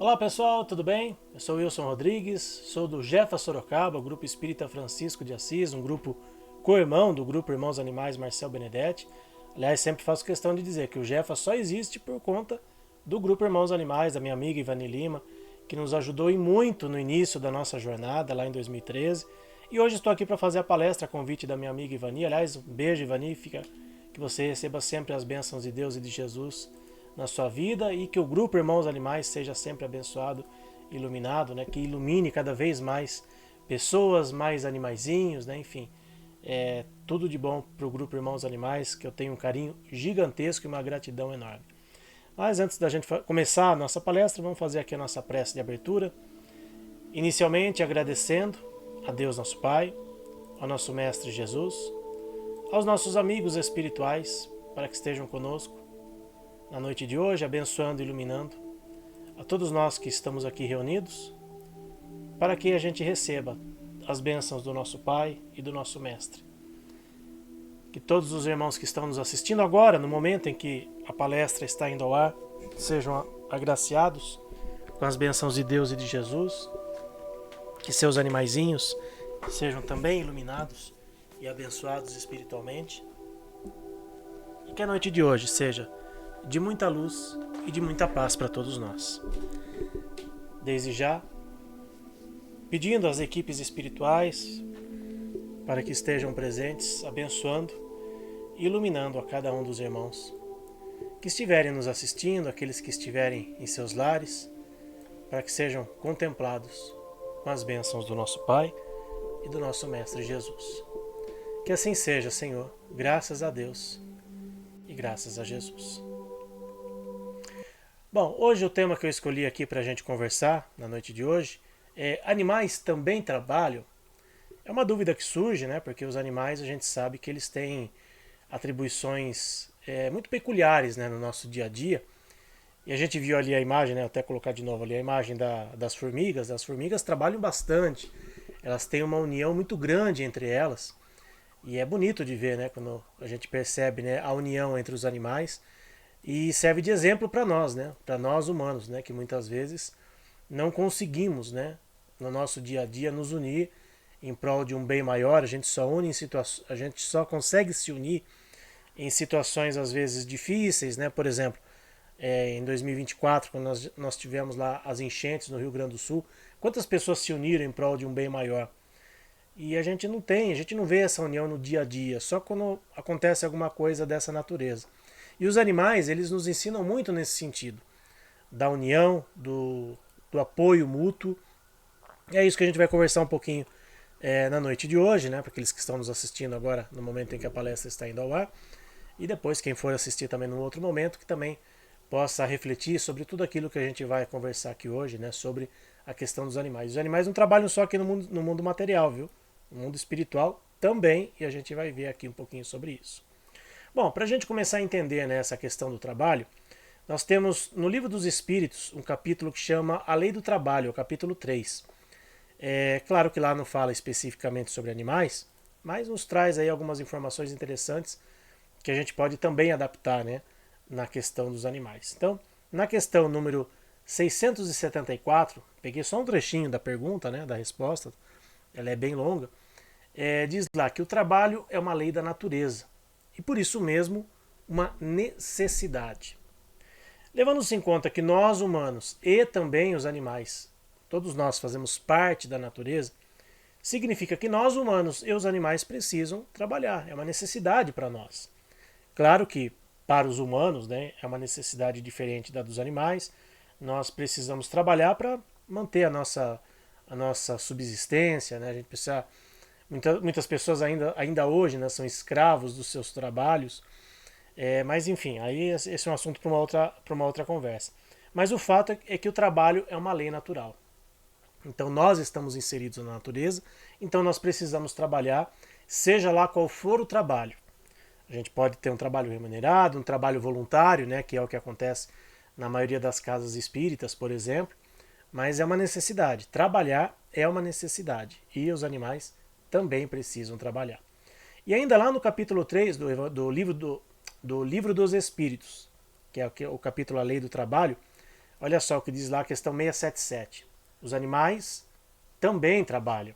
Olá pessoal, tudo bem? Eu sou Wilson Rodrigues, sou do Jefa Sorocaba, o Grupo Espírita Francisco de Assis, um grupo co-irmão do Grupo Irmãos Animais Marcel Benedetti. Aliás, sempre faço questão de dizer que o Jefa só existe por conta do Grupo Irmãos Animais, da minha amiga Ivani Lima, que nos ajudou e muito no início da nossa jornada, lá em 2013. E hoje estou aqui para fazer a palestra a convite da minha amiga Ivani. Aliás, um beijo, Ivani, que você receba sempre as bênçãos de Deus e de Jesus na sua vida e que o Grupo Irmãos Animais seja sempre abençoado, iluminado, né? Que ilumine cada vez mais pessoas, mais animaizinhos, né? Enfim, tudo de bom para o Grupo Irmãos Animais, que eu tenho um carinho gigantesco e uma gratidão enorme. Mas antes da gente começar a nossa palestra, vamos fazer aqui a nossa prece de abertura. Inicialmente agradecendo a Deus nosso Pai, ao nosso Mestre Jesus, aos nossos amigos espirituais, para que estejam conosco na noite de hoje, abençoando e iluminando a todos nós que estamos aqui reunidos, para que a gente receba as bênçãos do nosso Pai e do nosso Mestre. Que todos os irmãos que estão nos assistindo agora, no momento em que a palestra está indo ao ar, sejam agraciados com as bênçãos de Deus e de Jesus, que seus animaizinhos sejam também iluminados e abençoados espiritualmente, e que a noite de hoje seja de muita luz e de muita paz para todos nós. Desde já, pedindo às equipes espirituais para que estejam presentes, abençoando e iluminando a cada um dos irmãos que estiverem nos assistindo, aqueles que estiverem em seus lares, para que sejam contemplados com as bênçãos do nosso Pai e do nosso Mestre Jesus. Que assim seja, Senhor, graças a Deus e graças a Jesus. Bom, hoje o tema que eu escolhi aqui para a gente conversar na noite de hoje é: animais também trabalham? É uma dúvida que surge, né? Porque os animais a gente sabe que eles têm atribuições muito peculiares, né, no nosso dia a dia. E a gente viu ali a imagem, né? Vou até colocar de novo ali a imagem das formigas. As formigas trabalham bastante. Elas têm uma união muito grande entre elas. E é bonito de ver, né? Quando a gente percebe, né, a união entre os animais. E serve de exemplo para nós, né? Para nós humanos, né? Que muitas vezes não conseguimos, né, no nosso dia a dia nos unir em prol de um bem maior. A gente só une em a gente só consegue se unir em situações às vezes difíceis, né? Por exemplo, em 2024, quando nós tivemos lá as enchentes no Rio Grande do Sul, quantas pessoas se uniram em prol de um bem maior? E a gente não vê essa união no dia a dia, só quando acontece alguma coisa dessa natureza. E os animais, eles nos ensinam muito nesse sentido, da união, do apoio mútuo. E é isso que a gente vai conversar um pouquinho na noite de hoje, né, para aqueles que estão nos assistindo agora no momento em que a palestra está indo ao ar. E depois, quem for assistir também num outro momento, que também possa refletir sobre tudo aquilo que a gente vai conversar aqui hoje, né, sobre a questão dos animais. Os animais não trabalham só aqui no mundo material, viu? No mundo espiritual também, e a gente vai ver aqui um pouquinho sobre isso. Bom, para a gente começar a entender, né, essa questão do trabalho, nós temos no Livro dos Espíritos um capítulo que chama A Lei do Trabalho, o capítulo 3. É claro que lá não fala especificamente sobre animais, mas nos traz aí algumas informações interessantes que a gente pode também adaptar, né, na questão dos animais. Então, na questão número 674, peguei só um trechinho da pergunta, né, da resposta, ela é bem longa, diz lá que o trabalho é uma lei da natureza e por isso mesmo uma necessidade. Levando-se em conta que nós humanos e também os animais, todos nós fazemos parte da natureza, significa que nós humanos e os animais precisam trabalhar, é uma necessidade para nós. Claro que para os humanos, né, é uma necessidade diferente da dos animais, nós precisamos trabalhar para manter a nossa subsistência, né, a gente precisa. Muitas pessoas ainda hoje, né, são escravos dos seus trabalhos, mas enfim, aí esse é um assunto para uma outra conversa. Mas o fato é que o trabalho é uma lei natural. Então nós estamos inseridos na natureza, então nós precisamos trabalhar, seja lá qual for o trabalho. A gente pode ter um trabalho remunerado, um trabalho voluntário, né, que é o que acontece na maioria das casas espíritas, por exemplo, mas é uma necessidade. Trabalhar é uma necessidade e os animais também precisam trabalhar. E ainda lá no capítulo 3 do livro dos Espíritos, que é o capítulo A Lei do Trabalho, Olha só o que diz lá a questão 677. Os animais também trabalham,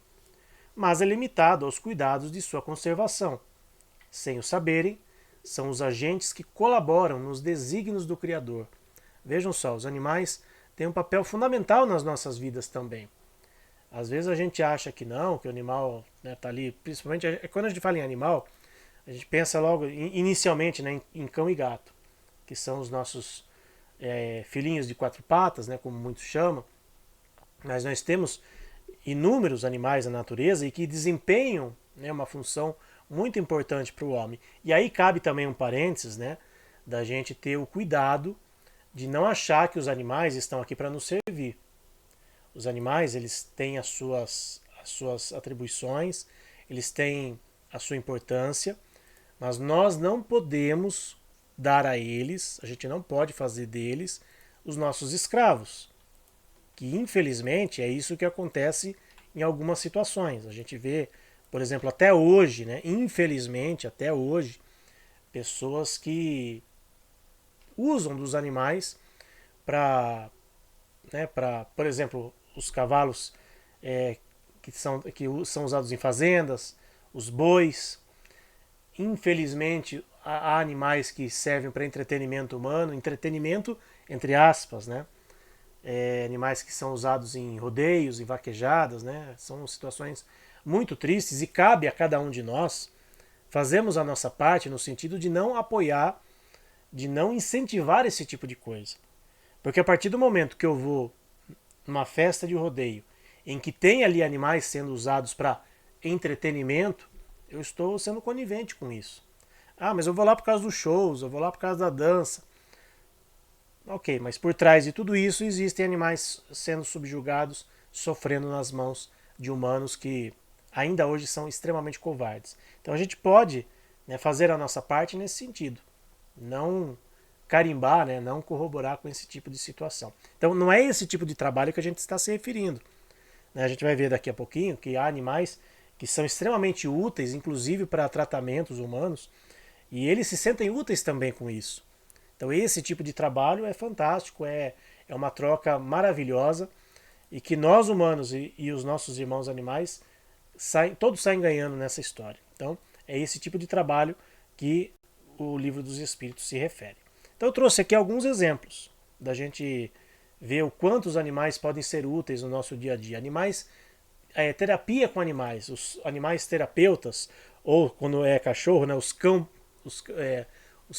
mas é limitado aos cuidados de sua conservação. Sem o saberem, são os agentes que colaboram nos desígnios do Criador. Vejam só, os animais têm um papel fundamental nas nossas vidas também. Às vezes a gente acha que não, que o animal está ali, principalmente quando a gente fala em animal, a gente pensa logo, inicialmente, né, em cão e gato, que são os nossos filhinhos de quatro patas, né, como muitos chamam. Mas nós temos inúmeros animais na natureza e que desempenham, né, uma função muito importante para o homem. E aí cabe também um parênteses, né, da gente ter o cuidado de não achar que os animais estão aqui para nos servir. Os animais, eles têm as suas atribuições, eles têm a sua importância, mas nós não podemos dar a eles, a gente não pode fazer deles os nossos escravos. Que infelizmente é isso que acontece em algumas situações. A gente vê, por exemplo, até hoje, né, infelizmente até hoje, pessoas que usam dos animais para, né, por exemplo, os cavalos que são usados em fazendas, os bois. Infelizmente, há animais que servem para entretenimento humano, entretenimento entre aspas, né? Animais que são usados em rodeios, em vaquejadas, né? São situações muito tristes e cabe a cada um de nós fazermos a nossa parte no sentido de não apoiar, de não incentivar esse tipo de coisa. Porque a partir do momento que eu vou numa festa de rodeio em que tem ali animais sendo usados para entretenimento, eu estou sendo conivente com isso. Ah, mas eu vou lá por causa dos shows, eu vou lá por causa da dança. Ok, mas por trás de tudo isso existem animais sendo subjugados, sofrendo nas mãos de humanos que ainda hoje são extremamente covardes. Então a gente pode, né, fazer a nossa parte nesse sentido. Não carimbar, né, não corroborar com esse tipo de situação. Então não é esse tipo de trabalho que a gente está se referindo. A gente vai ver daqui a pouquinho que há animais que são extremamente úteis, inclusive para tratamentos humanos, e eles se sentem úteis também com isso. Então esse tipo de trabalho é fantástico, é uma troca maravilhosa e que nós humanos e os nossos irmãos animais todos saem ganhando nessa história. Então é esse tipo de trabalho que o Livro dos Espíritos se refere. Então eu trouxe aqui alguns exemplos da gente ver o quanto os animais podem ser úteis no nosso dia a dia. Animais, terapia com animais, os animais terapeutas, ou quando é cachorro, né, os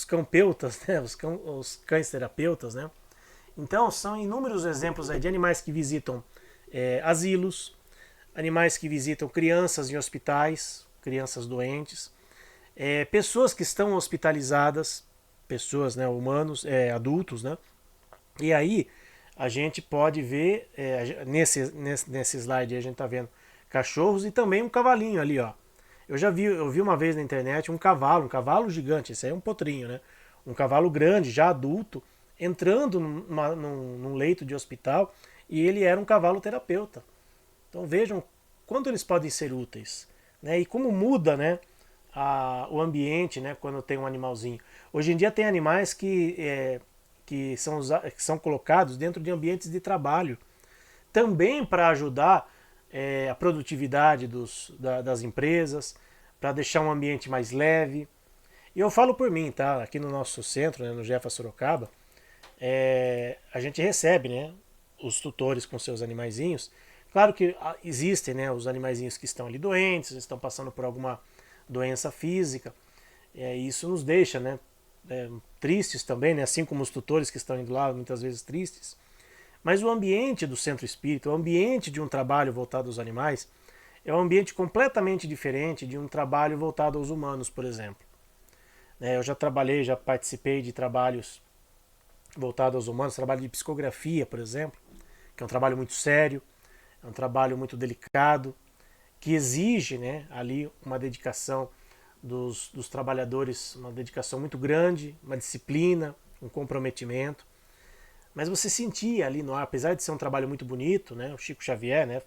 cãopeutas, né, os cães terapeutas, né? Então são inúmeros exemplos aí de animais que visitam asilos, animais que visitam crianças em hospitais, crianças doentes, pessoas que estão hospitalizadas, pessoas, né, humanos, adultos, né? E aí a gente pode ver, nesse slide aí a gente está vendo cachorros e também um cavalinho ali, ó. Eu vi uma vez na internet um cavalo gigante, esse aí é um potrinho, né? Um cavalo grande, já adulto, entrando num leito de hospital e ele era um cavalo terapeuta. Então vejam quanto eles podem ser úteis, né? E como muda, né, o ambiente, né, quando tem um animalzinho. Hoje em dia tem animais que são colocados dentro de ambientes de trabalho, também para ajudar a produtividade das empresas, para deixar um ambiente mais leve. E eu falo por mim, tá? Aqui no nosso centro, né, no Jefa Sorocaba, a gente recebe, né, os tutores com seus animaizinhos. Claro que existem, né, os animaizinhos que estão ali doentes, estão passando por alguma doença física. Isso nos deixa, né, tristes também, né, assim como os tutores que estão indo lá muitas vezes tristes. Mas o ambiente do centro espírita, o ambiente de um trabalho voltado aos animais, é um ambiente completamente diferente de um trabalho voltado aos humanos, por exemplo. Eu já participei de trabalhos voltados aos humanos, trabalho de psicografia, por exemplo, que é um trabalho muito sério, é um trabalho muito delicado, que exige, né, ali uma dedicação dos trabalhadores, uma dedicação muito grande, uma disciplina, um comprometimento. Mas você sentia ali no ar, apesar de ser um trabalho muito bonito, né, o Chico Xavier, né,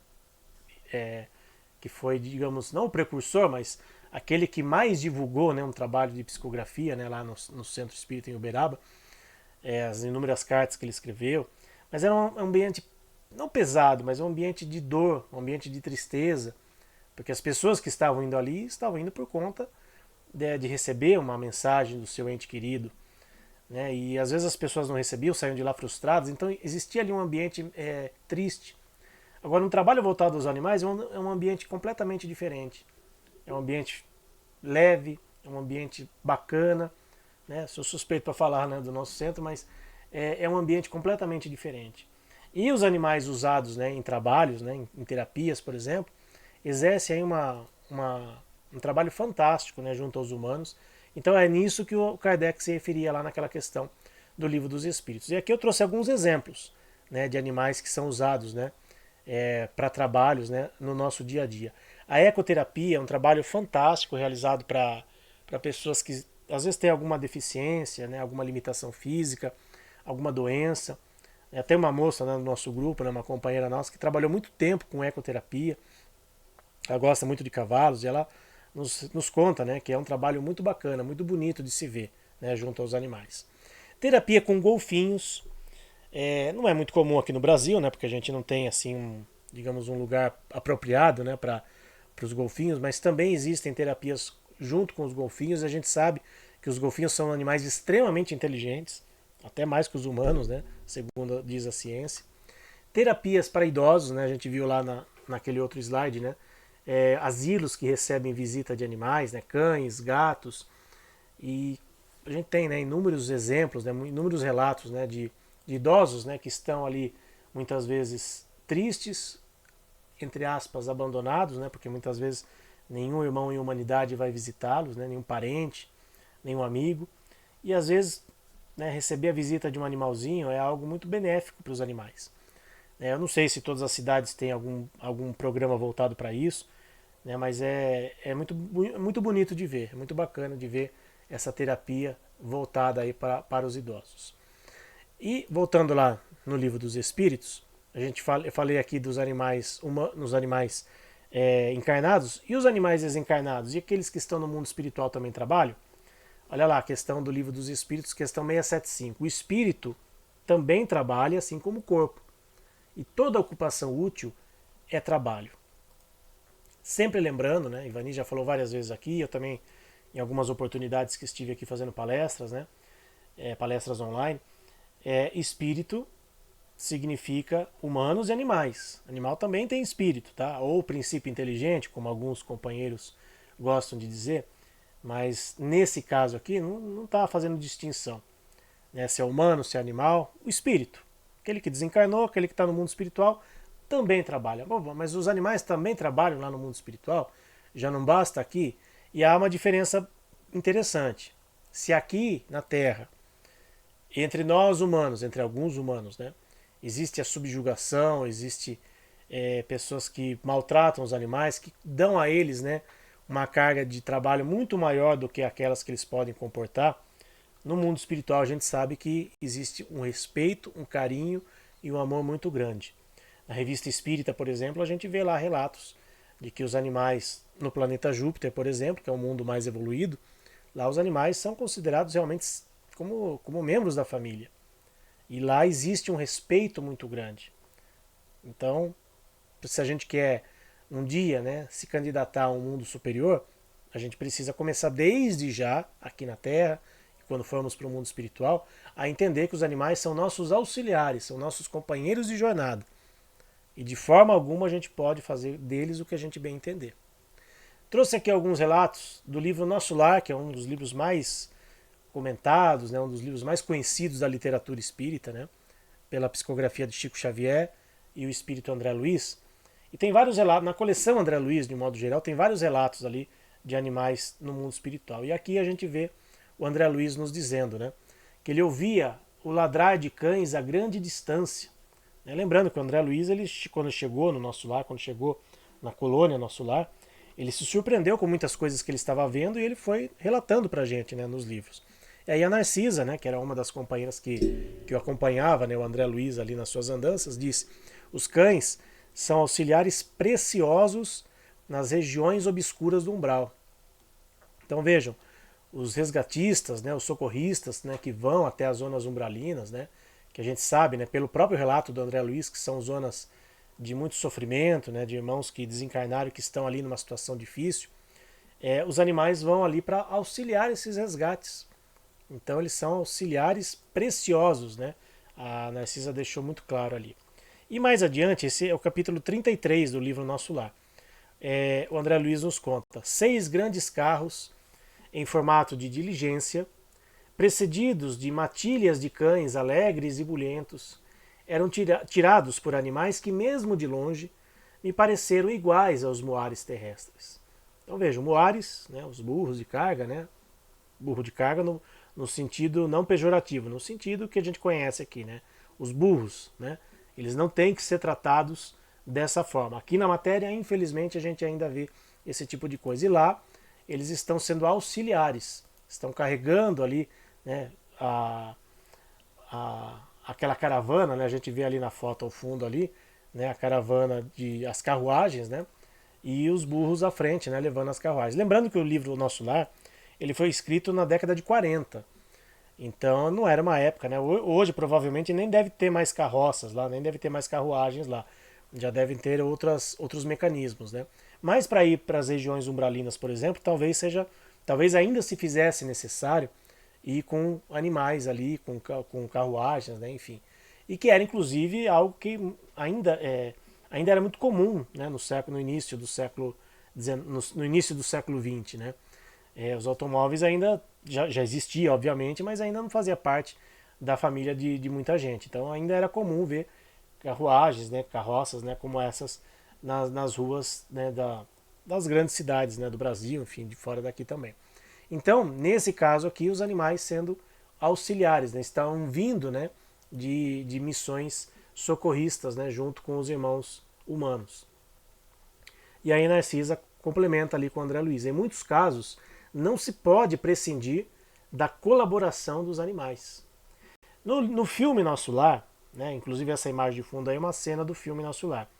que foi, digamos, não o precursor, mas aquele que mais divulgou, né, um trabalho de psicografia, né, lá no Centro Espírita em Uberaba, as inúmeras cartas que ele escreveu. Mas era um ambiente não pesado, mas um ambiente de dor, um ambiente de tristeza, porque as pessoas que estavam indo ali estavam indo por conta de receber uma mensagem do seu ente querido, né? E às vezes as pessoas não recebiam, saíam de lá frustradas, então existia ali um ambiente triste. Agora, um trabalho voltado aos animais é um ambiente completamente diferente. É um ambiente leve, é um ambiente bacana, né? Sou suspeito para falar, né, do nosso centro, mas é um ambiente completamente diferente. E os animais usados, né, em trabalhos, né, em terapias, por exemplo, exercem aí um trabalho fantástico, né, junto aos humanos. Então é nisso que o Kardec se referia lá naquela questão do Livro dos Espíritos. E aqui eu trouxe alguns exemplos, né, de animais que são usados, né, para trabalhos, né, no nosso dia a dia. A ecoterapia é um trabalho fantástico realizado para pessoas que às vezes têm alguma deficiência, né, alguma limitação física, alguma doença. Tem uma moça, né, no nosso grupo, né, uma companheira nossa, que trabalhou muito tempo com ecoterapia. Ela gosta muito de cavalos e ela nos conta, né, que é um trabalho muito bacana, muito bonito de se ver, né, junto aos animais. Terapia com golfinhos não é muito comum aqui no Brasil, né, porque a gente não tem assim digamos um lugar apropriado, né, para os golfinhos, mas também existem terapias junto com os golfinhos. A gente sabe que os golfinhos são animais extremamente inteligentes, até mais que os humanos, né, segundo diz a ciência. Terapias para idosos, né, a gente viu lá naquele outro slide, né, asilos que recebem visita de animais, né, cães, gatos, e a gente tem, né, inúmeros exemplos, né, inúmeros relatos, né, de idosos, né, que estão ali muitas vezes tristes, entre aspas, abandonados, né, porque muitas vezes nenhum irmão em humanidade vai visitá-los, né, nenhum parente, nenhum amigo, e às vezes, né, receber a visita de um animalzinho é algo muito benéfico para os animais. Eu não sei se todas as cidades têm algum programa voltado para isso, né, mas é muito bonito de ver, é muito bacana de ver essa terapia voltada aí para os idosos. E voltando lá no Livro dos Espíritos, eu falei aqui dos animais nos animais encarnados e os animais desencarnados e aqueles que estão no mundo espiritual também trabalham. Olha lá a questão do Livro dos Espíritos, questão 675. O espírito também trabalha assim como o corpo. E toda ocupação útil é trabalho. Sempre lembrando, né, Ivani já falou várias vezes aqui, eu também em algumas oportunidades que estive aqui fazendo palestras, né, palestras online, espírito significa humanos e animais. Animal também tem espírito, tá? Ou princípio inteligente, como alguns companheiros gostam de dizer, mas nesse caso aqui não está fazendo distinção, né? Se é humano, se é animal, o espírito. Aquele que desencarnou, aquele que está no mundo espiritual, também trabalha. Bom, mas os animais também trabalham lá no mundo espiritual? Já não basta aqui? E há uma diferença interessante. Se aqui na Terra, entre nós humanos, entre alguns humanos, né, existe a subjugação, existe pessoas que maltratam os animais, que dão a eles, né, uma carga de trabalho muito maior do que aquelas que eles podem comportar. No mundo espiritual a gente sabe que existe um respeito, um carinho e um amor muito grande. Na revista Espírita, por exemplo, a gente vê lá relatos de que os animais no planeta Júpiter, por exemplo, que é um mundo mais evoluído, lá os animais são considerados realmente como membros da família. E lá existe um respeito muito grande. Então, se a gente quer um dia, né, se candidatar a um mundo superior, a gente precisa começar desde já, aqui na Terra, quando formos para o mundo espiritual, a entender que os animais são nossos auxiliares, são nossos companheiros de jornada. E de forma alguma a gente pode fazer deles o que a gente bem entender. Trouxe aqui alguns relatos do livro Nosso Lar, que é um dos livros mais comentados, né, um dos livros mais conhecidos da literatura espírita, né, pela psicografia de Chico Xavier e o espírito André Luiz. E tem vários relatos, na coleção André Luiz, de modo geral, tem vários relatos ali de animais no mundo espiritual. E aqui a gente vê o André Luiz nos dizendo, né, que ele ouvia o ladrar de cães a grande distância. Lembrando que o André Luiz, ele, quando chegou no Nosso Lar, quando chegou na colônia Nosso Lar, ele se surpreendeu com muitas coisas que ele estava vendo e ele foi relatando para a gente, né, nos livros. E aí a Narcisa, né, que era uma das companheiras que o acompanhava, né, o André Luiz ali nas suas andanças, disse: os cães são auxiliares preciosos nas regiões obscuras do umbral. Então vejam, os resgatistas, né, os socorristas, né, que vão até as zonas umbralinas, né, que a gente sabe, né, pelo próprio relato do André Luiz, que são zonas de muito sofrimento, né, de irmãos que desencarnaram e que estão ali numa situação difícil, os animais vão ali para auxiliar esses resgates. Então eles são auxiliares preciosos, né? A Narcisa deixou muito claro ali. E mais adiante, esse é o capítulo 33 do livro Nosso Lar. O André Luiz nos conta: 6 grandes carros em formato de diligência, precedidos de matilhas de cães alegres e bulhentos, eram tirados por animais que, mesmo de longe, me pareceram iguais aos moares terrestres. Então vejam, moares, né, os burros de carga, né, burro de carga no sentido não pejorativo, no sentido que a gente conhece aqui, né, os burros, né, eles não têm que ser tratados dessa forma. Aqui na matéria, infelizmente, a gente ainda vê esse tipo de coisa. E lá, eles estão sendo auxiliares, estão carregando ali, né, aquela caravana, né, a gente vê ali na foto ao fundo ali, né, a caravana as carruagens, né, e os burros à frente, né, levando as carruagens. Lembrando que o livro Nosso Lar, ele foi escrito na década de 40. Então não era uma época, né? Hoje provavelmente nem deve ter mais carroças lá, nem deve ter mais carruagens lá. Já devem ter outros mecanismos, né? Mas para ir para as regiões umbralinas, por exemplo, talvez ainda se fizesse necessário ir com animais ali, com carruagens, né? Enfim. E que era inclusive algo que ainda era muito comum, né? No início do século no início do século XX, né? Os automóveis ainda já existiam, obviamente, mas ainda não fazia parte da família de muita gente. Então ainda era comum ver carruagens, né, carroças, né, como essas nas ruas, né, das grandes cidades, né, do Brasil, enfim, de fora daqui também. Então, nesse caso aqui, os animais sendo auxiliares, né, estão vindo, né, de missões socorristas, né, junto com os irmãos humanos. E aí Narcisa complementa ali com o André Luiz. Em muitos casos, não se pode prescindir da colaboração dos animais. No filme Nosso Lar, né, inclusive essa imagem de fundo aí é uma cena do filme Nosso Lar.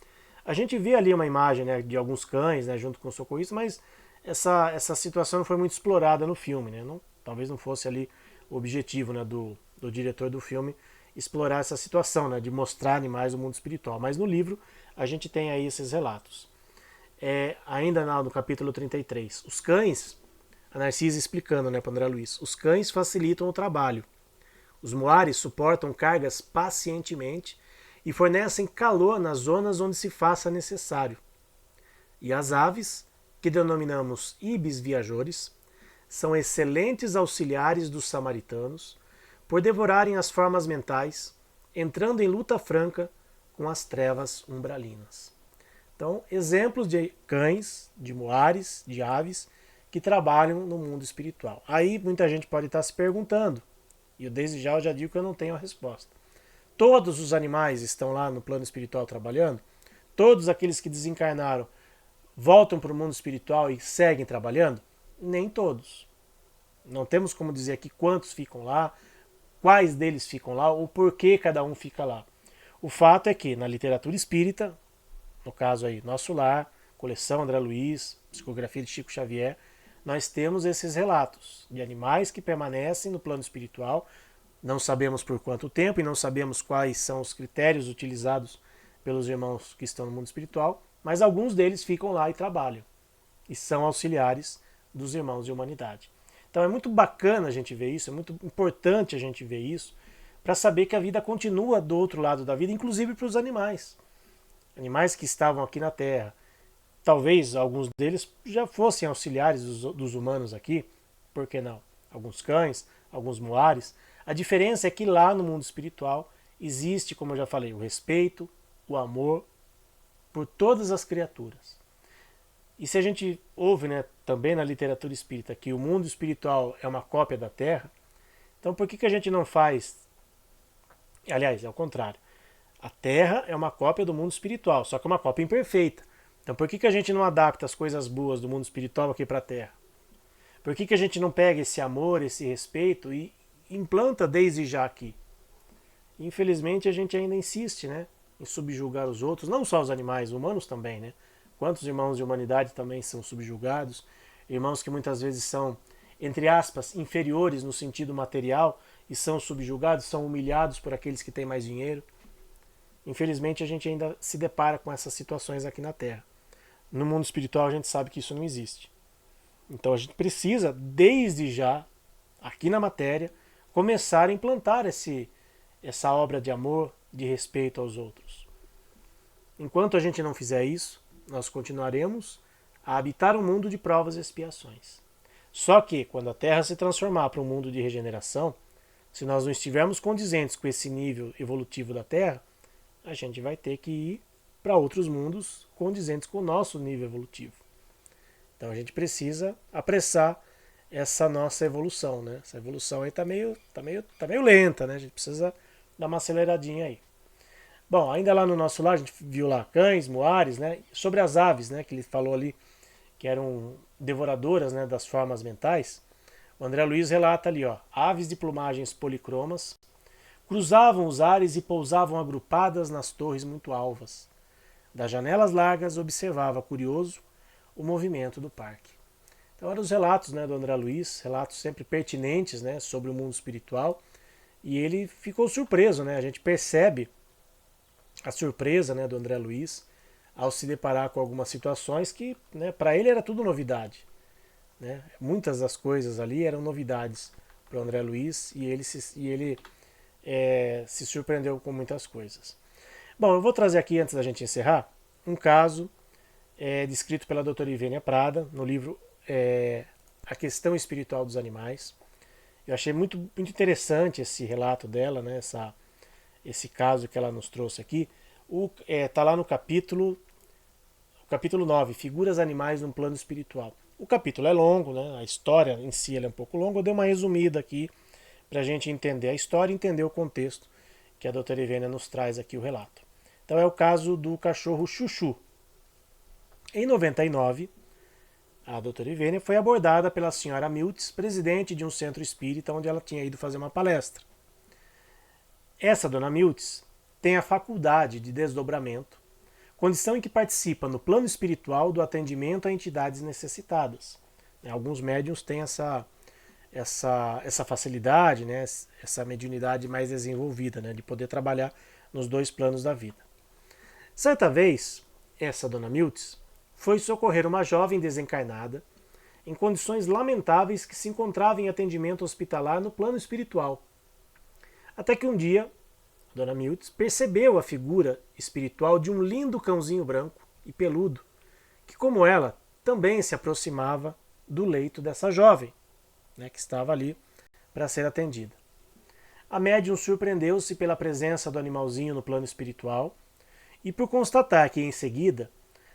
A gente vê ali uma imagem, né, de alguns cães, né, junto com o socorrista, mas essa situação não foi muito explorada no filme. Né? Talvez não fosse ali o objetivo, né, do diretor do filme explorar essa situação, né, de mostrar animais do mundo espiritual. Mas no livro a gente tem aí esses relatos. Ainda no capítulo 33, os cães, a Narcisa explicando, né, para André Luiz, os cães facilitam o trabalho. Os moares suportam cargas pacientemente e fornecem calor nas zonas onde se faça necessário. E as aves, que denominamos ibis viajores, são excelentes auxiliares dos samaritanos por devorarem as formas mentais, entrando em luta franca com as trevas umbralinas. Então, exemplos de cães, de moares, de aves que trabalham no mundo espiritual. Aí muita gente pode estar se perguntando, e eu desde já eu já digo que eu não tenho a resposta. Todos os animais estão lá no plano espiritual trabalhando? Todos aqueles que desencarnaram voltam para o mundo espiritual e seguem trabalhando? Nem todos. Não temos como dizer aqui quantos ficam lá, quais deles ficam lá ou por que cada um fica lá. O fato é que na literatura espírita, no caso aí Nosso Lar, coleção André Luiz, psicografia de Chico Xavier, nós temos esses relatos de animais que permanecem no plano espiritual. Não sabemos por quanto tempo e não sabemos quais são os critérios utilizados pelos irmãos que estão no mundo espiritual, mas alguns deles ficam lá e trabalham e são auxiliares dos irmãos de humanidade. Então é muito bacana a gente ver isso, é muito importante a gente ver isso, para saber que a vida continua do outro lado da vida, inclusive para os animais. Animais que estavam aqui na Terra. Talvez alguns deles já fossem auxiliares dos humanos aqui, por que não? Alguns cães, alguns moares. A diferença é que lá no mundo espiritual existe, como eu já falei, o respeito, o amor por todas as criaturas. E se a gente ouve, né, também na literatura espírita que o mundo espiritual é uma cópia da Terra, então por que a gente não faz... Aliás, é o contrário. A Terra é uma cópia do mundo espiritual, só que é uma cópia imperfeita. Então por que a gente não adapta as coisas boas do mundo espiritual aqui para a Terra? Por que a gente não pega esse amor, esse respeito e implanta desde já aqui? Infelizmente a gente ainda insiste, né, em subjugar os outros, não só os animais, humanos também, né? Quantos irmãos de humanidade também são subjugados? Irmãos que muitas vezes são, entre aspas, inferiores no sentido material e são subjugados, são humilhados por aqueles que têm mais dinheiro. Infelizmente a gente ainda se depara com essas situações aqui na Terra. No mundo espiritual a gente sabe que isso não existe. Então a gente precisa, desde já, aqui na matéria, começar a implantar essa obra de amor, de respeito aos outros. Enquanto a gente não fizer isso, nós continuaremos a habitar um mundo de provas e expiações. Só que, quando a Terra se transformar para um mundo de regeneração, se nós não estivermos condizentes com esse nível evolutivo da Terra, a gente vai ter que ir para outros mundos condizentes com o nosso nível evolutivo. Então a gente precisa apressar essa nossa evolução, né? Essa evolução aí tá meio lenta, né? A gente precisa dar uma aceleradinha aí. Bom, ainda lá no nosso lar, a gente viu lá cães, moares, né? Sobre as aves, né? Que ele falou ali que eram devoradoras, né? Das formas mentais. O André Luiz relata ali, ó, aves de plumagens policromas cruzavam os ares e pousavam agrupadas nas torres muito alvas. Das janelas largas observava, curioso, o movimento do parque. Então eram os relatos, né, do André Luiz, relatos sempre pertinentes, né, sobre o mundo espiritual, e ele ficou surpreso, né? A gente percebe a surpresa, né, do André Luiz ao se deparar com algumas situações que, né, para ele era tudo novidade, né? Muitas das coisas ali eram novidades para o André Luiz e ele se surpreendeu com muitas coisas. Bom, eu vou trazer aqui, antes da gente encerrar, um caso descrito pela doutora Ivênia Prada no livro A Questão Espiritual dos Animais. Eu achei muito, muito interessante esse relato dela, né, esse caso que ela nos trouxe aqui. Está lá no capítulo 9, Figuras Animais no Plano Espiritual. O capítulo é longo, né, a história em si é um pouco longa, eu dei uma resumida aqui para a gente entender a história e entender o contexto que a doutora Ivênia nos traz aqui o relato. Então é o caso do cachorro Chuchu. Em 99, a doutora Ivênia foi abordada pela senhora Miltz, presidente de um centro espírita onde ela tinha ido fazer uma palestra. Essa dona Miltz tem a faculdade de desdobramento, condição em que participa no plano espiritual do atendimento a entidades necessitadas. Alguns médiuns têm essa facilidade, né, essa mediunidade mais desenvolvida, né, de poder trabalhar nos dois planos da vida. Certa vez, essa dona Miltz foi socorrer uma jovem desencarnada em condições lamentáveis que se encontrava em atendimento hospitalar no plano espiritual. Até que um dia, a dona Miltz percebeu a figura espiritual de um lindo cãozinho branco e peludo, que, como ela, também se aproximava do leito dessa jovem, né, que estava ali para ser atendida. A médium surpreendeu-se pela presença do animalzinho no plano espiritual e por constatar que, em seguida,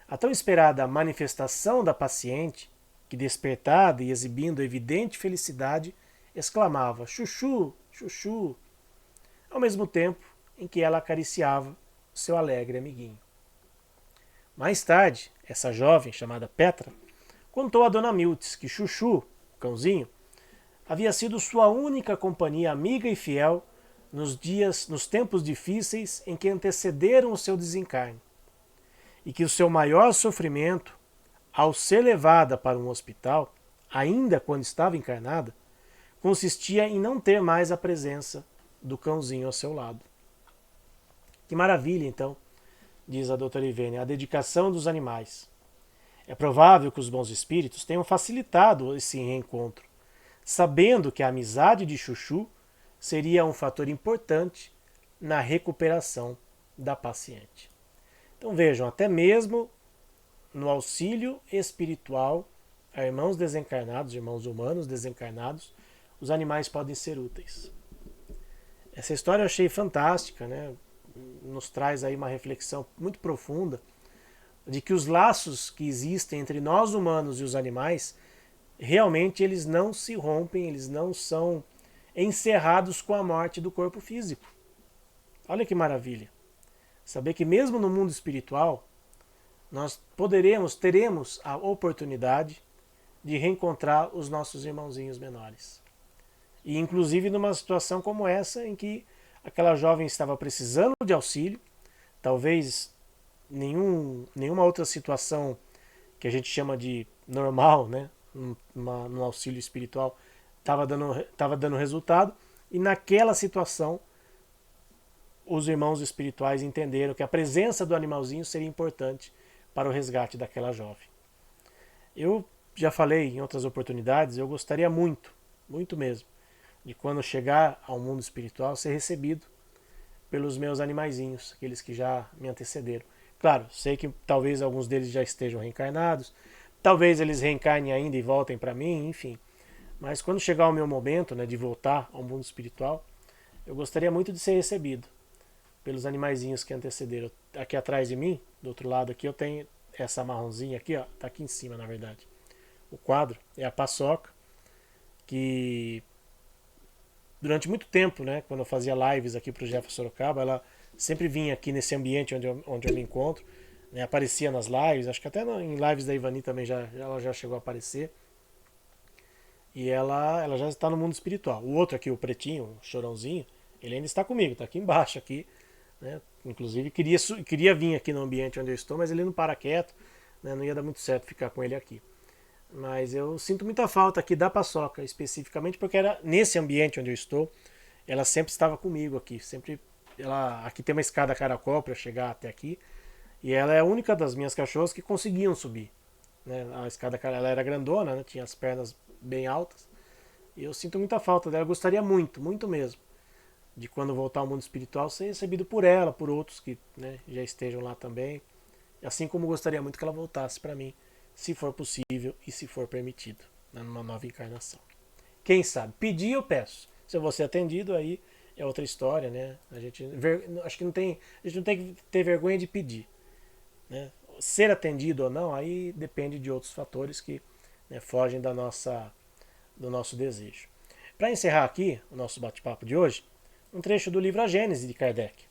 a tão esperada manifestação da paciente, que despertada e exibindo evidente felicidade, exclamava "Chuchu, chuchu", ao mesmo tempo em que ela acariciava seu alegre amiguinho. Mais tarde, essa jovem, chamada Petra, contou a dona Miltz que Chuchu, o cãozinho, havia sido sua única companhia amiga e fiel nos tempos difíceis em que antecederam o seu desencarne, e que o seu maior sofrimento, ao ser levada para um hospital, ainda quando estava encarnada, consistia em não ter mais a presença do cãozinho ao seu lado. Que maravilha, então, diz a doutora Ivênia, a dedicação dos animais. É provável que os bons espíritos tenham facilitado esse reencontro, sabendo que a amizade de Chuchu seria um fator importante na recuperação da paciente. Então vejam, até mesmo no auxílio espiritual a irmãos desencarnados, irmãos humanos desencarnados, os animais podem ser úteis. Essa história eu achei fantástica, né? Nos traz aí uma reflexão muito profunda de que os laços que existem entre nós humanos e os animais, realmente eles não se rompem, eles não são encerrados com a morte do corpo físico. Olha que maravilha. Saber que mesmo no mundo espiritual, nós teremos a oportunidade de reencontrar os nossos irmãozinhos menores. E inclusive numa situação como essa, em que aquela jovem estava precisando de auxílio, talvez nenhuma outra situação que a gente chama de normal, né, no auxílio espiritual, estava dando resultado, E naquela situação, os irmãos espirituais entenderam que a presença do animalzinho seria importante para o resgate daquela jovem. Eu já falei em outras oportunidades, eu gostaria muito, muito mesmo, de quando chegar ao mundo espiritual ser recebido pelos meus animaizinhos, aqueles que já me antecederam. Claro, sei que talvez alguns deles já estejam reencarnados, talvez eles reencarnem ainda e voltem para mim, enfim. Mas quando chegar o meu momento, né, de voltar ao mundo espiritual, eu gostaria muito de ser recebido pelos animaizinhos que antecederam. Aqui atrás de mim, do outro lado aqui, eu tenho essa marronzinha aqui, ó, tá aqui em cima, na verdade. O quadro é a paçoca, que durante muito tempo, né, quando eu fazia lives aqui pro Jefferson Sorocaba, ela sempre vinha aqui nesse ambiente onde eu me encontro, né, aparecia nas lives, acho que até em lives da Ivani também ela já chegou a aparecer. E ela já está no mundo espiritual. O outro aqui, o pretinho, o chorãozinho, ele ainda está comigo, está aqui embaixo, aqui, né? Inclusive queria vir aqui no ambiente onde eu estou, mas ele não para quieto, né? Não ia dar muito certo ficar com ele aqui. Mas eu sinto muita falta aqui da paçoca, especificamente porque era nesse ambiente onde eu estou, ela sempre estava comigo aqui, sempre aqui tem uma escada caracol para chegar até aqui, e ela é a única das minhas cachorras que conseguiam subir, né? A escada ela era grandona, né? Tinha as pernas bem altas. E eu sinto muita falta dela. Eu gostaria muito, muito mesmo, de quando voltar ao mundo espiritual ser recebido por ela, por outros que, né, já estejam lá também. Assim como gostaria muito que ela voltasse para mim, se for possível e se for permitido, né, numa nova encarnação. Quem sabe? Pedir eu peço. Se eu vou ser atendido, aí é outra história, né? Acho que a gente não tem que ter vergonha de pedir, né? Ser atendido ou não, aí depende de outros fatores que, né, fogem do nosso desejo. Para encerrar aqui o nosso bate-papo de hoje, um trecho do livro A Gênese de Kardec.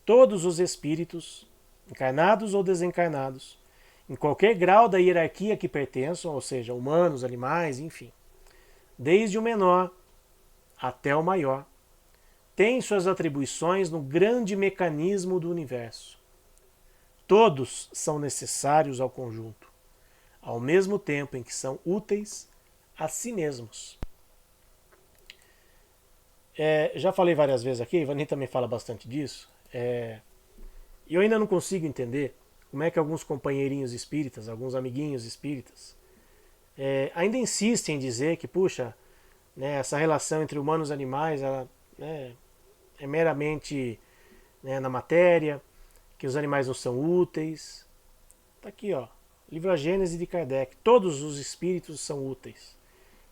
Todos os espíritos, encarnados ou desencarnados, em qualquer grau da hierarquia que pertençam, ou seja, humanos, animais, enfim, desde o menor até o maior, têm suas atribuições no grande mecanismo do universo. Todos são necessários ao conjunto, ao mesmo tempo em que são úteis a si mesmos. Já falei várias vezes aqui, Ivani também fala bastante disso, e eu ainda não consigo entender como é que alguns companheirinhos espíritas, alguns amiguinhos espíritas, ainda insistem em dizer que, puxa, né, essa relação entre humanos e animais ela, né, é meramente, né, na matéria, que os animais não são úteis. Está aqui, ó, livro A Gênese de Kardec. Todos os espíritos são úteis.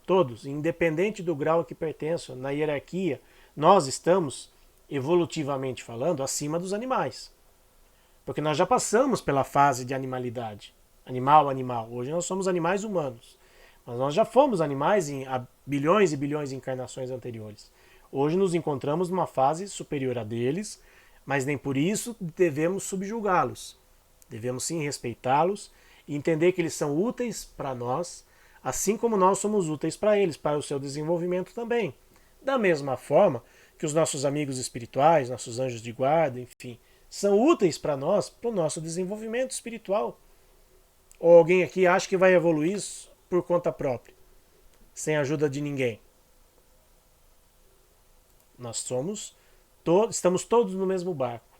Todos, independente do grau a que pertençam, na hierarquia, nós estamos, evolutivamente falando, acima dos animais. Porque nós já passamos pela fase de animalidade. Animal, animal. Hoje nós somos animais humanos. Mas nós já fomos animais há bilhões e bilhões de encarnações anteriores. Hoje nos encontramos numa fase superior a deles, mas nem por isso devemos subjugá-los. Devemos sim respeitá-los e entender que eles são úteis para nós, assim como nós somos úteis para eles, para o seu desenvolvimento também. Da mesma forma que os nossos amigos espirituais, nossos anjos de guarda, enfim, são úteis para nós, para o nosso desenvolvimento espiritual. Ou alguém aqui acha que vai evoluir por conta própria, sem a ajuda de ninguém? Nós estamos todos no mesmo barco.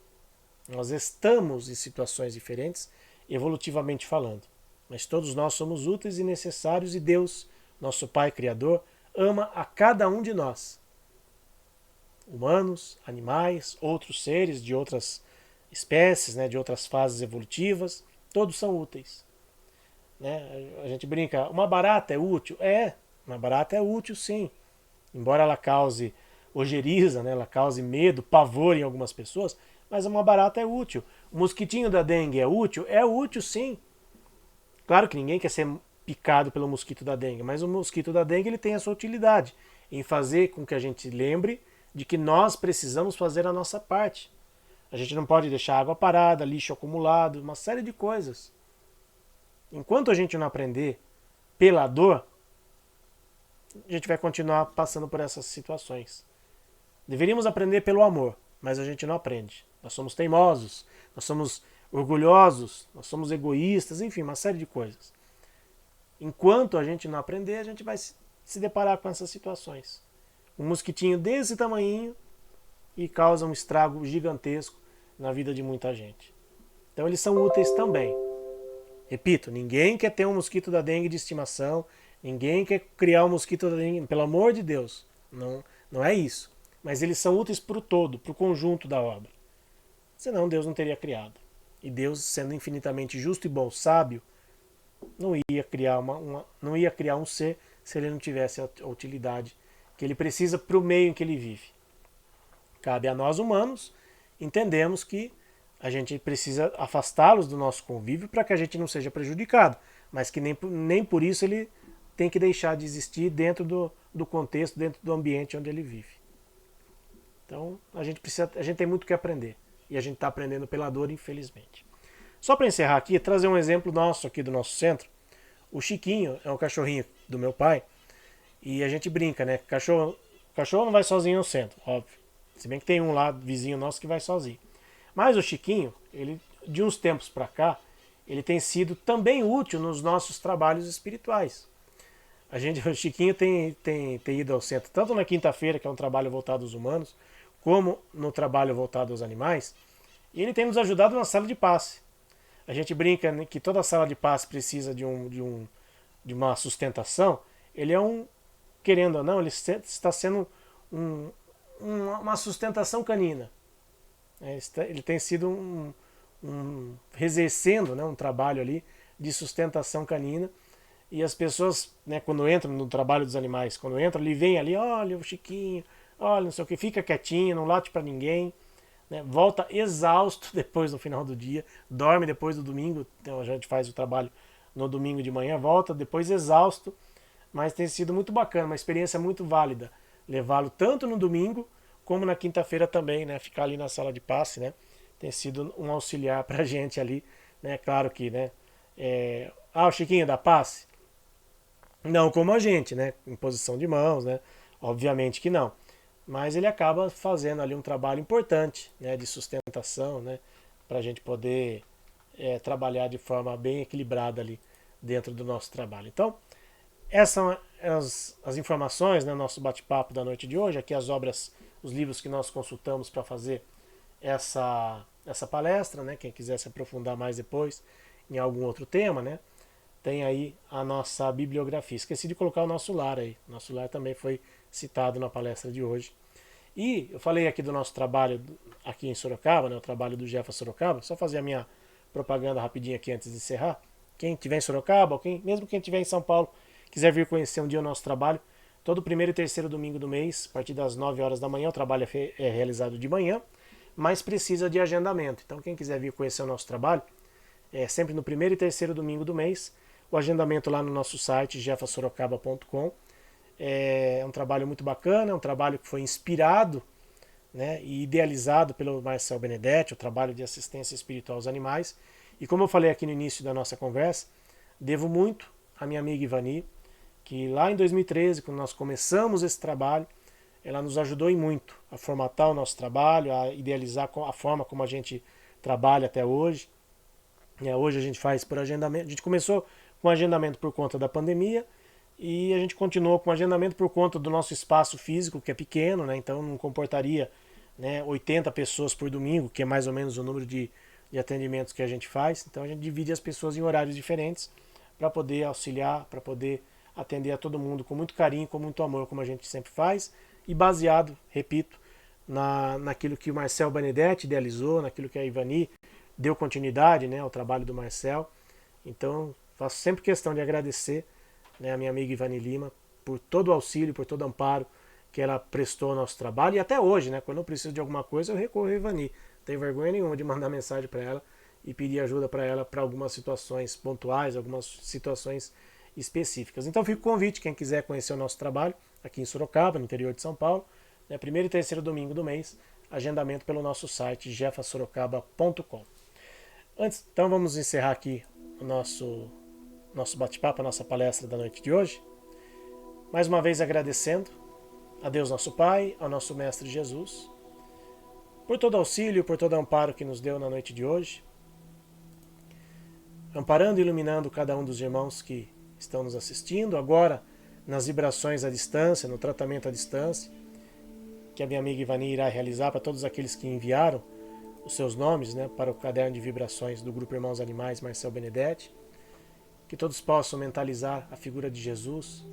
Nós estamos em situações diferentes, evolutivamente falando. Mas todos nós somos úteis e necessários e Deus, nosso Pai Criador, ama a cada um de nós. Humanos, animais, outros seres de outras espécies, né, de outras fases evolutivas, todos são úteis. Né? A gente brinca, uma barata é útil? Uma barata é útil sim. Embora ela cause ojeriza, né, ela cause medo, pavor em algumas pessoas, mas uma barata é útil. O mosquitinho da dengue é útil? É útil sim. Claro que ninguém quer ser picado pelo mosquito da dengue, mas o mosquito da dengue ele tem a sua utilidade em fazer com que a gente lembre de que nós precisamos fazer a nossa parte. A gente não pode deixar água parada, lixo acumulado, uma série de coisas. Enquanto a gente não aprender pela dor, a gente vai continuar passando por essas situações. Deveríamos aprender pelo amor, mas a gente não aprende. Nós somos teimosos, nós somos orgulhosos, nós somos egoístas, enfim, uma série de coisas. Enquanto a gente não aprender, a gente vai se deparar com essas situações. Um mosquitinho desse tamanhinho e causa um estrago gigantesco na vida de muita gente. Então eles são úteis também. Repito, ninguém quer ter um mosquito da dengue de estimação, ninguém quer criar um mosquito da dengue, pelo amor de Deus. Não, não é isso. Mas eles são úteis para o todo, para o conjunto da obra. Senão Deus não teria criado. E Deus, sendo infinitamente justo e bom, sábio, não ia criar, não ia criar um ser se ele não tivesse a utilidade que ele precisa para o meio em que ele vive. Cabe a nós humanos entendemos que a gente precisa afastá-los do nosso convívio para que a gente não seja prejudicado, mas que nem por isso ele tem que deixar de existir dentro do contexto, dentro do ambiente onde ele vive. Então a gente tem muito o que aprender e a gente está aprendendo pela dor, infelizmente. Só para encerrar aqui, trazer um exemplo nosso aqui do nosso centro. O Chiquinho é um cachorrinho do meu pai e a gente brinca, né? Cachorro não vai sozinho no centro, óbvio. Se bem que tem um lá, vizinho nosso, que vai sozinho. Mas o Chiquinho, ele, de uns tempos para cá, ele tem sido também útil nos nossos trabalhos espirituais. O Chiquinho tem ido ao centro, tanto na quinta-feira, que é um trabalho voltado aos humanos, como no trabalho voltado aos animais, e ele tem nos ajudado na sala de passe. A gente brinca, né, que toda sala de passe precisa de uma sustentação. Ele é querendo ou não, ele está sendo uma sustentação canina. Ele tem sido exercendo, né, um trabalho ali de sustentação canina. E as pessoas, né, quando entram no trabalho dos animais, quando entram, ele vem ali, olha o Chiquinho, olha não sei o que, fica quietinho, não late para ninguém, né, volta exausto depois no final do dia, dorme depois do domingo, então a gente faz o trabalho no domingo de manhã, volta depois exausto, mas tem sido muito bacana, uma experiência muito válida, levá-lo tanto no domingo como na quinta-feira também, né, ficar ali na sala de passe, né, tem sido um auxiliar para a gente ali, né, claro que, né, o Chiquinho dá passe? Não como a gente, né, em posição de mãos, né, obviamente que não, mas ele acaba fazendo ali um trabalho importante, né, de sustentação, né, para a gente poder trabalhar de forma bem equilibrada ali dentro do nosso trabalho. Então, essas são as informações, né, nosso bate-papo da noite de hoje, aqui as obras, os livros que nós consultamos para fazer essa palestra, né, quem quiser se aprofundar mais depois em algum outro tema, né, tem aí a nossa bibliografia. Esqueci de colocar o nosso lar aí. Nosso lar também foi citado na palestra de hoje. E eu falei aqui do nosso trabalho aqui em Sorocaba, né, o trabalho do Jefa Sorocaba. Só fazer a minha propaganda rapidinho aqui antes de encerrar. Quem estiver em Sorocaba, mesmo quem estiver em São Paulo, quiser vir conhecer um dia o nosso trabalho, todo primeiro e terceiro domingo do mês, a partir das 9 horas da manhã, o trabalho é realizado de manhã, mas precisa de agendamento. Então quem quiser vir conhecer o nosso trabalho, é sempre no primeiro e terceiro domingo do mês, o agendamento lá no nosso site, jefasorocaba.com. É um trabalho muito bacana, é um trabalho que foi inspirado, né, e idealizado pelo Marcel Benedetti, o trabalho de assistência espiritual aos animais. E como eu falei aqui no início da nossa conversa, devo muito à minha amiga Ivani, que lá em 2013, quando nós começamos esse trabalho, ela nos ajudou em muito a formatar o nosso trabalho, a idealizar a forma como a gente trabalha até hoje. Hoje a gente faz por agendamento. A gente começou com agendamento por conta da pandemia e a gente continuou com agendamento por conta do nosso espaço físico, que é pequeno, né? Então não comportaria, né, 80 pessoas por domingo, que é mais ou menos o número de atendimentos que a gente faz. Então a gente divide as pessoas em horários diferentes para poder auxiliar, para poder atender a todo mundo com muito carinho, com muito amor, como a gente sempre faz, e baseado, repito, naquilo que o Marcel Benedetti idealizou, naquilo que a Ivani deu continuidade, né, ao trabalho do Marcel. Então faço sempre questão de agradecer, né, a minha amiga Ivani Lima por todo o auxílio, por todo o amparo que ela prestou ao nosso trabalho. E até hoje, né, quando eu preciso de alguma coisa, eu recorro a Ivani. Não tenho vergonha nenhuma de mandar mensagem para ela e pedir ajuda para ela para algumas situações pontuais, algumas situações específicas. Então fica o convite, quem quiser conhecer o nosso trabalho aqui em Sorocaba, no interior de São Paulo, né, primeiro e terceiro domingo do mês, agendamento pelo nosso site jefasorocaba.com. Então vamos encerrar aqui o nosso bate-papo, a nossa palestra da noite de hoje. Mais uma vez agradecendo a Deus nosso Pai, ao nosso Mestre Jesus, por todo auxílio, por todo amparo que nos deu na noite de hoje, amparando e iluminando cada um dos irmãos que estão nos assistindo, agora nas vibrações à distância, no tratamento à distância, que a minha amiga Ivani irá realizar para todos aqueles que enviaram os seus nomes, né, para o caderno de vibrações do Grupo Irmãos Animais Marcel Benedetti. Que todos possam mentalizar a figura de Jesus,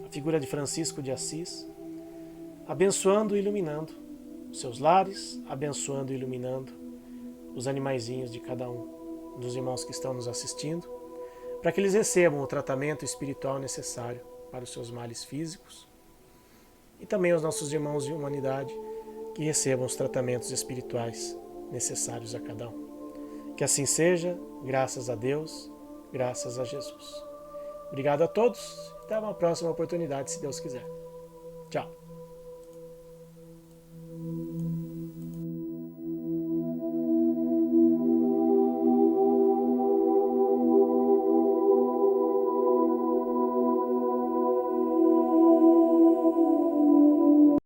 a figura de Francisco de Assis, abençoando e iluminando os seus lares, abençoando e iluminando os animaizinhos de cada um dos irmãos que estão nos assistindo, para que eles recebam o tratamento espiritual necessário para os seus males físicos, e também os nossos irmãos de humanidade que recebam os tratamentos espirituais necessários a cada um. Que assim seja, graças a Deus, graças a Jesus. Obrigado a todos, até uma próxima oportunidade, se Deus quiser. Tchau.